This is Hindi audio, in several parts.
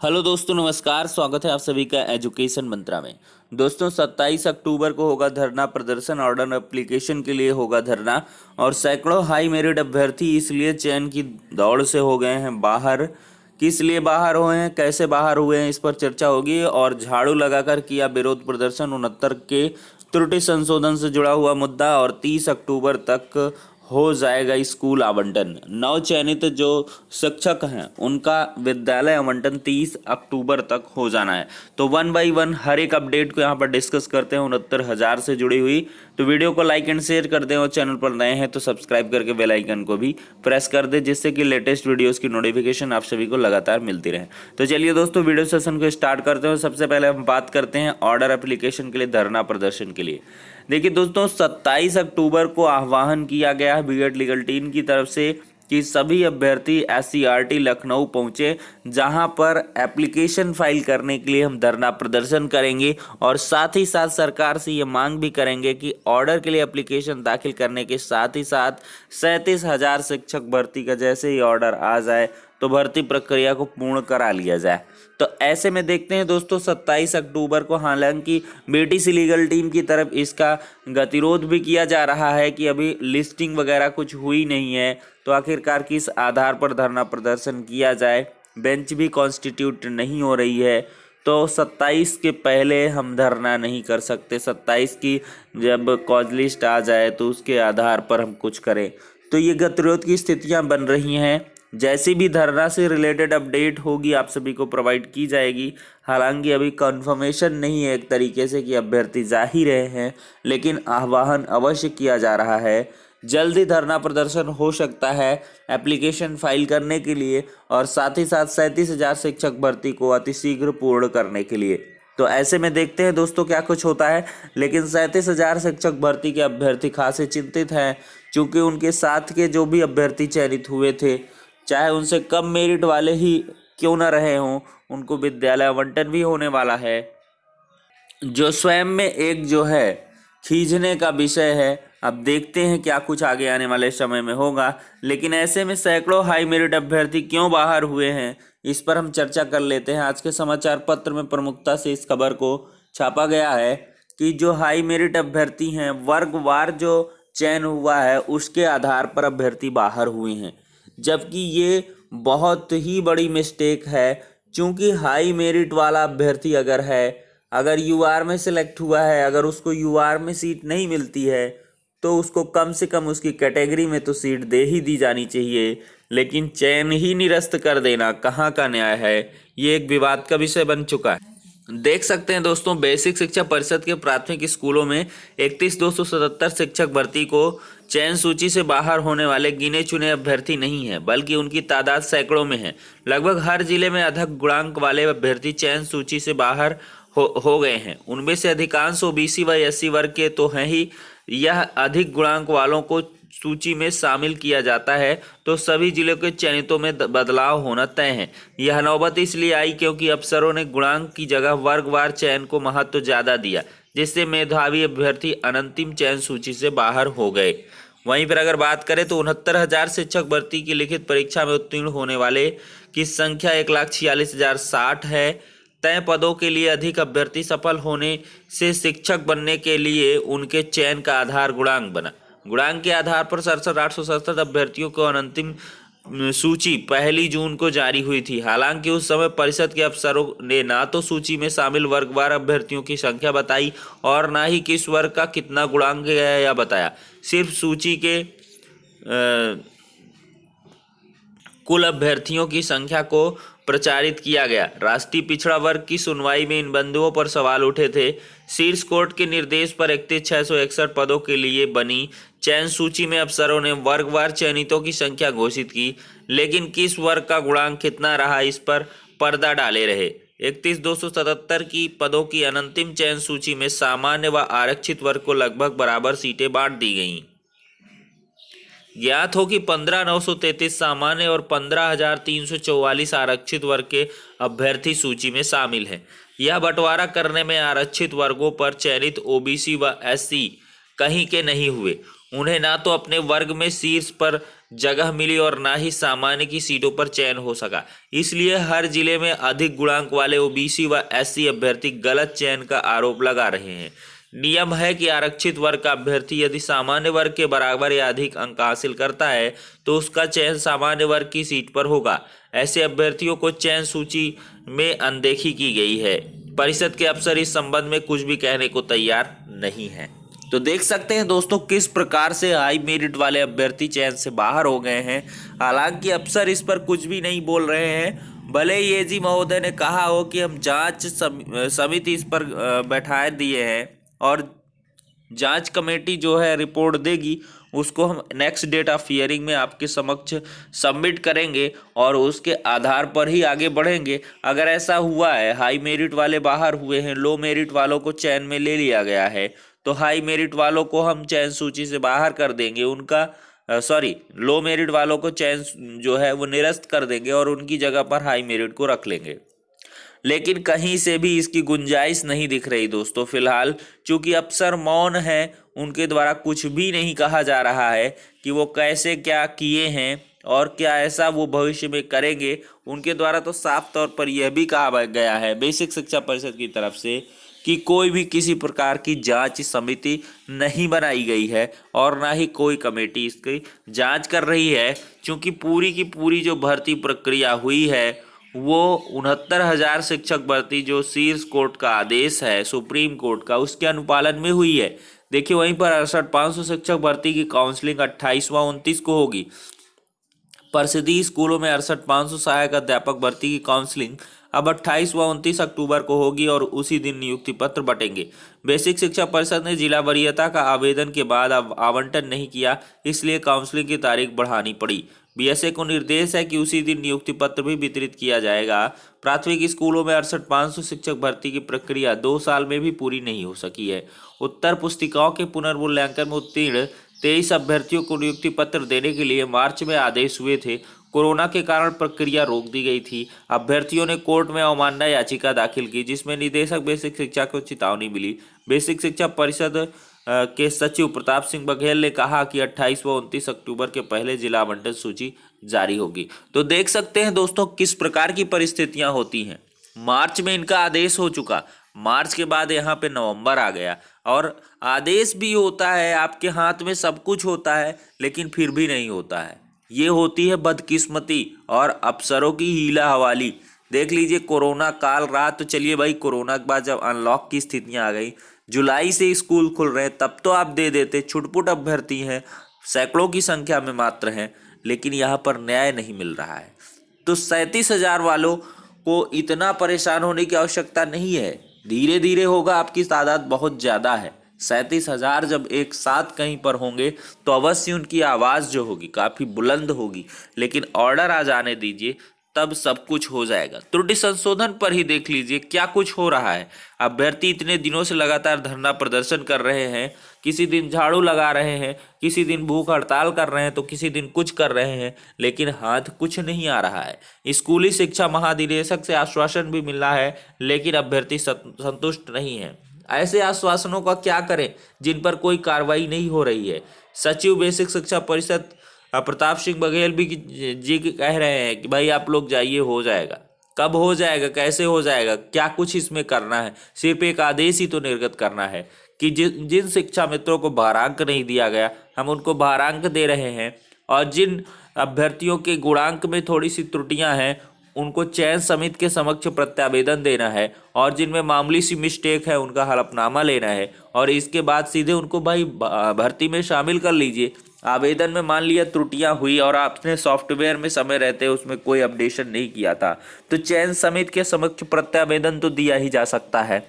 हेलो दोस्तों, नमस्कार। स्वागत है आप सभी का एजुकेशन मंत्रा में। दोस्तों 27 अक्टूबर को होगा धरना प्रदर्शन। ऑर्डर एप्लीकेशन के लिए होगा धरना और सैकड़ों हाई मेरिट अभ्यर्थी इसलिए चयन की दौड़ से हो गए हैं बाहर। किस लिए बाहर हुए हैं, कैसे बाहर हुए हैं, इस पर चर्चा होगी। और झाड़ू लगाकर किया विरोध प्रदर्शन 69 के त्रुटि संशोधन से जुड़ा हुआ मुद्दा। और 30 अक्टूबर तक हो जाएगा स्कूल आवंटन। नव चयनित जो शिक्षक हैं उनका विद्यालय आवंटन 30 अक्टूबर तक हो जाना है। तो वन बाय वन हर एक अपडेट को यहाँ पर डिस्कस करते हैं 69,000 से जुड़ी हुई। तो वीडियो को लाइक एंड शेयर कर दें और चैनल पर नए हैं तो सब्सक्राइब करके बेल आइकन को भी प्रेस कर दें, जिससे कि लेटेस्ट वीडियोस की नोटिफिकेशन आप सभी को लगातार मिलती रहे। तो चलिए दोस्तों वीडियो सेशन को स्टार्ट करते हैं। सबसे पहले हम बात करते हैं ऑर्डर एप्लीकेशन के लिए धरना प्रदर्शन के लिए। देखिए दोस्तों 27 अक्टूबर को आह्वान किया गया है बीएड लीगल टीम की तरफ से कि सभी अभ्यर्थी एससीईआरटी लखनऊ पहुंचे, जहां पर एप्लीकेशन फाइल करने के लिए हम धरना प्रदर्शन करेंगे। और साथ ही साथ सरकार से ये मांग भी करेंगे कि ऑर्डर के लिए एप्लीकेशन दाखिल करने के साथ ही साथ 37,000 शिक्षक भर्ती का जैसे ही ऑर्डर आ जाए तो भर्ती प्रक्रिया को पूर्ण करा लिया जाए। तो ऐसे में देखते हैं दोस्तों 27 अक्टूबर को, हालांकि बीटीसी लीगल टीम की तरफ इसका गतिरोध भी किया जा रहा है कि अभी लिस्टिंग वगैरह कुछ हुई नहीं है, तो आखिरकार किस आधार पर धरना प्रदर्शन किया जाए। बेंच भी कॉन्स्टिट्यूट नहीं हो रही है, तो 27 के पहले हम धरना नहीं कर सकते। 27 की जब कॉज लिस्ट आ जाए तो उसके आधार पर हम कुछ करें। तो ये गतिरोध की स्थितियां बन रही हैं। जैसी भी धरना से रिलेटेड अपडेट होगी आप सभी को प्रोवाइड की जाएगी। हालांकि अभी कंफर्मेशन नहीं है एक तरीके से कि अभ्यर्थी जा ही रहे हैं, लेकिन आह्वान अवश्य किया जा रहा है। जल्दी धरना प्रदर्शन हो सकता है एप्लीकेशन फाइल करने के लिए और साथ ही साथ 37,000 शिक्षक भर्ती को अतिशीघ्र पूर्ण करने के लिए। तो ऐसे में देखते हैं दोस्तों क्या कुछ होता है। लेकिन 37,000 शिक्षक भर्ती के अभ्यर्थी खासे चिंतित हैं, क्योंकि उनके साथ के जो भी अभ्यर्थी चयनित हुए थे, चाहे उनसे कम मेरिट वाले ही क्यों न रहे हों, उनको विद्यालय आवंटन भी होने वाला है, जो स्वयं में एक जो है खींचने का विषय है। अब देखते हैं क्या कुछ आगे आने वाले समय में होगा। लेकिन ऐसे में सैकड़ों हाई मेरिट अभ्यर्थी क्यों बाहर हुए हैं, इस पर हम चर्चा कर लेते हैं। आज के समाचार पत्र में प्रमुखता से इस खबर को छापा गया है कि जो हाई मेरिट अभ्यर्थी हैं वर्गवार जो चयन हुआ है उसके आधार पर अभ्यर्थी बाहर हुए हैं, जबकि ये बहुत ही बड़ी मिस्टेक है। क्योंकि हाई मेरिट वाला अभ्यर्थी अगर यूआर में सिलेक्ट हुआ है, अगर उसको यूआर में सीट नहीं मिलती है तो उसको कम से कम उसकी कैटेगरी में तो सीट दे ही दी जानी चाहिए। लेकिन चयन ही निरस्त कर देना कहाँ का न्याय है, ये एक विवाद का विषय बन चुका है। देख सकते हैं दोस्तों बेसिक शिक्षा परिषद के प्राथमिक स्कूलों में 31,277 शिक्षक भर्ती को चयन सूची से बाहर होने वाले गिने चुने अभ्यर्थी नहीं है, बल्कि उनकी तादाद सैकड़ों में है। लगभग हर जिले में अधिक गुणांक वाले अभ्यर्थी चयन सूची से बाहर हो गए हैं। उनमें से अधिकांश ओबीसी व एससी वर्ग के तो हैं ही। यह अधिक गुणांक वालों को सूची में शामिल किया जाता है तो सभी जिलों के चयनितों में बदलाव होना तय है। यह नौबत इसलिए आई क्योंकि अफसरों ने गुणांक की जगह वर्गवार चयन को महत्व ज्यादा दिया, जिससे मेधावी अभ्यर्थी अनंतिम चयन सूची से बाहर हो गए। वहीं पर अगर बात करें तो 69,000 शिक्षक भर्ती की लिखित परीक्षा में उत्तीर्ण होने वाले की संख्या 1,46,060 है। तय पदों के लिए अधिक अभ्यर्थी सफल होने से शिक्षक बनने के लिए उनके चयन का आधार गुणांक बना। गुणांक के आधार पर 67,867 अभ्यर्थियों को अंतिम सूची 1 जून को जारी हुई थी। हालांकि उस समय परिषद के अफसरों ने ना तो सूची में शामिल वर्गवार अभ्यर्थियों की संख्या बताई और ना ही किस वर्ग का कितना गुणांक है या बताया। सिर्फ सूची के कुल अभ्यर्थियों की संख्या को प्रचारित किया गया। राष्ट्रीय पिछड़ा वर्ग की सुनवाई में इन बिंदुओं पर सवाल उठे थे। शीर्ष कोर्ट के निर्देश पर 31,661 पदों के लिए बनी चयन सूची में अफसरों ने वर्गवार चयनितों की संख्या घोषित की, लेकिन किस वर्ग का गुणांक कितना रहा इस पर पर्दा डाले रहे। 31,277 की पदों की अंतिम चयन सूची में सामान्य व आरक्षित वर्ग को लगभग बराबर सीटें बांट दी गईं। ज्ञात हो कि 15,933 सामान्य और 15,344 आरक्षित वर्ग के अभ्यर्थी सूची में शामिल हैं। यह बंटवारा करने में आरक्षित वर्गों पर चयनित ओबीसी व एससी कहीं के नहीं हुए। उन्हें ना तो अपने वर्ग में शीर्ष पर जगह मिली और ना ही सामान्य की सीटों पर चयन हो सका। इसलिए हर जिले में अधिक गुणांक वाले ओबीसी व एससी अभ्यर्थी गलत चयन का आरोप लगा रहे हैं। नियम है कि आरक्षित वर्ग का अभ्यर्थी यदि सामान्य वर्ग के बराबर या अधिक अंक हासिल करता है तो उसका चयन सामान्य वर्ग की सीट पर होगा। ऐसे अभ्यर्थियों को चयन सूची में अनदेखी की गई है। परिषद के अफसर इस संबंध में कुछ भी कहने को तैयार नहीं है। तो देख सकते हैं दोस्तों किस प्रकार से हाई मेरिट वाले अभ्यर्थी चयन से बाहर हो गए हैं। हालांकि अफसर इस पर कुछ भी नहीं बोल रहे हैं। भले ही एजी महोदय ने कहा हो कि हम जांच समिति इस पर बैठाए दिए हैं और जांच कमेटी जो है रिपोर्ट देगी, उसको हम नेक्स्ट डेट ऑफ हियरिंग में आपके समक्ष सबमिट करेंगे और उसके आधार पर ही आगे बढ़ेंगे। अगर ऐसा हुआ है हाई मेरिट वाले बाहर हुए हैं, लो मेरिट वालों को चयन में ले लिया गया है, तो हाई मेरिट वालों को हम चयन सूची से बाहर कर देंगे, लो मेरिट वालों को चयन जो है वो निरस्त कर देंगे और उनकी जगह पर हाई मेरिट को रख लेंगे। लेकिन कहीं से भी इसकी गुंजाइश नहीं दिख रही दोस्तों फिलहाल, क्योंकि अफसर मौन हैं। उनके द्वारा कुछ भी नहीं कहा जा रहा है कि वो कैसे क्या किए हैं और क्या ऐसा वो भविष्य में करेंगे। उनके द्वारा तो साफ तौर पर यह भी कहा गया है बेसिक शिक्षा परिषद की तरफ से कि कोई भी किसी प्रकार की जांच समिति नहीं बनाई गई है और ना ही कोई कमेटी इसकी जांच कर रही है, क्योंकि पूरी की पूरी जो भर्ती प्रक्रिया हुई है वो 69,000 शिक्षक भर्ती जो शीर्ष कोर्ट का आदेश है सुप्रीम कोर्ट का, उसके अनुपालन में हुई है। देखिए वहीं पर 68,500 शिक्षक भर्ती की काउंसलिंग 28वां 29 को होगी। परिषदीय स्कूलों में 68,500 सहायक अध्यापक भर्ती की काउंसलिंग अब 28 व 29 अक्टूबर को होगी और उसी दिन नियुक्ति पत्र बटेंगे। बेसिक शिक्षा परिषद ने जिला वरीयता का आवेदन के बाद अब आवंटन नहीं किया, इसलिए काउंसलिंग की तारीख बढ़ानी पड़ी। बीएसए को निर्देश है कि उसी दिन नियुक्ति पत्र भी वितरित किया जाएगा। प्राथमिक स्कूलों में 68,500 शिक्षक भर्ती की प्रक्रिया 2 साल में भी पूरी नहीं हो सकी है। उत्तर पुस्तिकाओं के पुनर्मूल्यांकन में उत्तीर्ण 23 अभ्यर्थियों को नियुक्ति पत्र देने के लिए मार्च में आदेश हुए थे। कोरोना के कारण प्रक्रिया रोक दी गई थी। अभ्यर्थियों ने कोर्ट में अवमानना याचिका दाखिल की, जिसमें निदेशक बेसिक शिक्षा को चेतावनी मिली। बेसिक शिक्षा परिषद के सचिव प्रताप सिंह बघेल ने कहा कि 28 व 29 अक्टूबर के पहले जिला आवंटन सूची जारी होगी। तो देख सकते हैं दोस्तों किस प्रकार की परिस्थितियां होती हैं। मार्च में इनका आदेश हो चुका, मार्च के बाद यहाँ पे नवंबर आ गया और आदेश भी होता है, आपके हाथ में सब कुछ होता है, लेकिन फिर भी नहीं होता है। ये होती है बदकिस्मती और अफसरों की हीला हवाली। देख लीजिए कोरोना काल रात, तो चलिए भाई कोरोना के बाद जब अनलॉक की स्थितियां आ गई, जुलाई से स्कूल खुल रहे हैं, तब तो आप दे देते। छुटपुट अभ्यर्थी हैं, सैकड़ों की संख्या में मात्र हैं, लेकिन यहाँ पर न्याय नहीं मिल रहा है। तो 37,000 वालों को इतना परेशान होने की आवश्यकता नहीं है, धीरे धीरे होगा। आपकी तादाद बहुत ज़्यादा है, 37,000 जब एक साथ कहीं पर होंगे तो अवश्य उनकी आवाज़ जो होगी काफ़ी बुलंद होगी, लेकिन ऑर्डर आ जाने दीजिए, तब सब कुछ हो जाएगा। त्रुटि संशोधन पर ही देख लीजिए क्या कुछ हो रहा है। अभ्यर्थी इतने दिनों से लगातार धरना प्रदर्शन कर रहे हैं, किसी दिन झाड़ू लगा रहे हैं, किसी दिन भूख हड़ताल कर रहे हैं, तो किसी दिन कुछ कर रहे हैं, लेकिन हाथ कुछ नहीं आ रहा है। स्कूली शिक्षा महानिदेशक से आश्वासन भी मिला है, लेकिन अभ्यर्थी संतुष्ट नहीं है। ऐसे आश्वासनों का क्या करें जिन पर कोई कार्रवाई नहीं हो रही है। सचिव बेसिक शिक्षा परिषद प्रताप सिंह बघेल भी जी कह रहे हैं कि भाई आप लोग जाइए, हो जाएगा। कब हो जाएगा, कैसे हो जाएगा, क्या कुछ इसमें करना है? सिर्फ एक आदेश ही तो निर्गत करना है कि जिन शिक्षा मित्रों को भारांक नहीं दिया गया, हम उनको भारांक दे रहे हैं, और जिन अभ्यर्थियों के गुणांक में थोड़ी सी त्रुटियां हैं उनको चयन समिति के समक्ष प्रत्यावेदन देना है, और जिनमें मामूली सी मिस्टेक है उनका हलफनामा लेना है, और इसके बाद सीधे उनको भाई भर्ती में शामिल कर लीजिए। आवेदन में मान लिया त्रुटियां हुई और आपने सॉफ्टवेयर में समय रहते उसमें कोई अपडेशन नहीं किया था, तो चयन समिति के समक्ष प्रत्यावेदन तो दिया ही जा सकता है।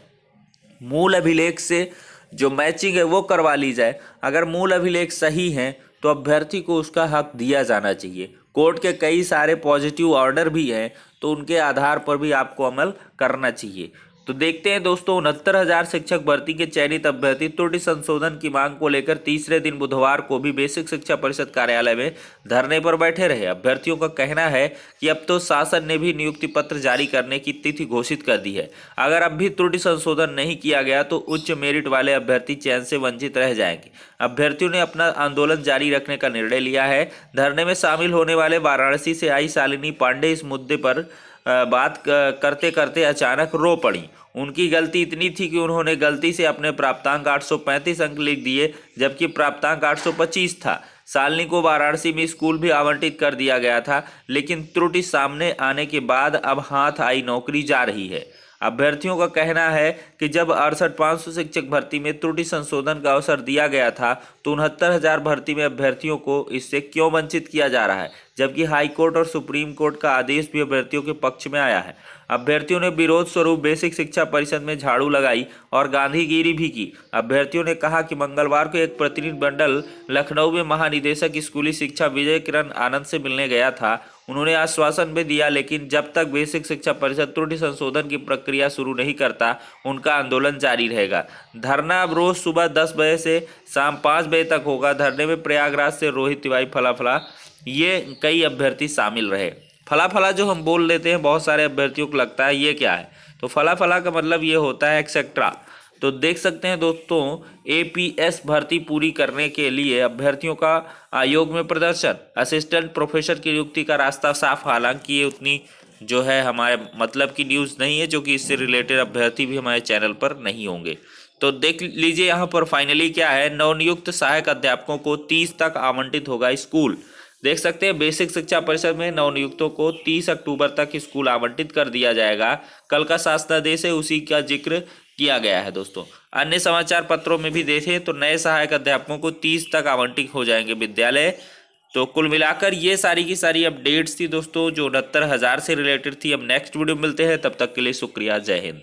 मूल अभिलेख से जो मैचिंग है वो करवा ली जाए। अगर मूल अभिलेख सही है तो अभ्यर्थी को उसका हक दिया जाना चाहिए। कोर्ट के कई सारे पॉजिटिव ऑर्डर भी हैं, तो उनके आधार पर भी आपको अमल करना चाहिए। तो देखते हैं दोस्तों, 69,000 शिक्षक भर्ती के चयनित अभ्यर्थी त्रुटि संशोधन की मांग को लेकर तीसरे दिन बुधवार को भी बेसिक शिक्षा परिषद कार्यालय में धरने पर बैठे रहे। अभ्यर्थियों का कहना है कि अब तो शासन ने भी नियुक्ति पत्र जारी करने की तिथि घोषित कर दी है। अगर अब भी त्रुटि संशोधन नहीं किया गया तो उच्च मेरिट वाले अभ्यर्थी चयन से वंचित रह जाएंगे। अभ्यर्थियों ने अपना आंदोलन जारी रखने का निर्णय लिया है। धरने में शामिल होने वाले वाराणसी से आई शालिनी पांडे इस मुद्दे पर बात करते करते अचानक रो पड़ी। उनकी गलती इतनी थी कि उन्होंने गलती से अपने प्राप्तांक 835 अंक लिख दिए, जबकि प्राप्तांक 825 था। शालिनी को वाराणसी में स्कूल भी आवंटित कर दिया गया था, लेकिन त्रुटि सामने आने के बाद अब हाथ आई नौकरी जा रही है। अभ्यर्थियों का कहना है कि जब 68,500 शिक्षक भर्ती में त्रुटि संशोधन का अवसर दिया गया था तो 69,000 भर्ती में अभ्यर्थियों को इससे क्यों वंचित किया जा रहा है, जबकि हाईकोर्ट और सुप्रीम कोर्ट का आदेश भी अभ्यर्थियों के पक्ष में आया है। अभ्यर्थियों ने विरोध स्वरूप बेसिक शिक्षा परिषद में झाड़ू लगाई और गांधीगिरी भी की। अभ्यर्थियों ने कहा कि मंगलवार को एक प्रतिनिधि मंडल लखनऊ में महानिदेशक स्कूली शिक्षा विजय किरण आनंद से मिलने गया था। उन्होंने आश्वासन भी दिया, लेकिन जब तक बेसिक शिक्षा परिषद त्रुटि संशोधन की प्रक्रिया शुरू नहीं करता उनका आंदोलन जारी रहेगा। धरना अब रोज सुबह 10 बजे से शाम 5 बजे तक होगा। धरने में प्रयागराज से रोहित तिवारी, फला ये कई अभ्यर्थी शामिल रहे। फला जो हम बोल लेते हैं बहुत सारे अभ्यर्थियों को लगता है ये क्या है, तो फला का मतलब ये होता है एक्सेट्रा। तो देख सकते हैं दोस्तों, एपीएस भर्ती पूरी करने के लिए अभ्यर्थियों का आयोग में प्रदर्शन, असिस्टेंट प्रोफेसर की नियुक्ति का रास्ता साफ। हालांकि ये उतनी जो है हमारे मतलब की न्यूज़ नहीं है, जो कि इससे रिलेटेड अभ्यर्थी भी हमारे चैनल पर नहीं होंगे। तो देख लीजिए यहाँ पर फाइनली क्या है, नवनियुक्त सहायक अध्यापकों को 30 तक आवंटित होगा स्कूल। देख सकते हैं बेसिक शिक्षा परिषद में नवनियुक्तों को 30 अक्टूबर तक स्कूल आवंटित कर दिया जाएगा। कल का शासनादेश है, उसी का जिक्र किया गया है दोस्तों। अन्य समाचार पत्रों में भी देखें तो नए सहायक अध्यापकों को 30 तक आवंटित हो जाएंगे विद्यालय। तो कुल मिलाकर ये सारी की सारी अपडेट्स थी दोस्तों, जो 69,000 से रिलेटेड थी। अब नेक्स्ट वीडियो मिलते हैं, तब तक के लिए शुक्रिया, जय हिंद।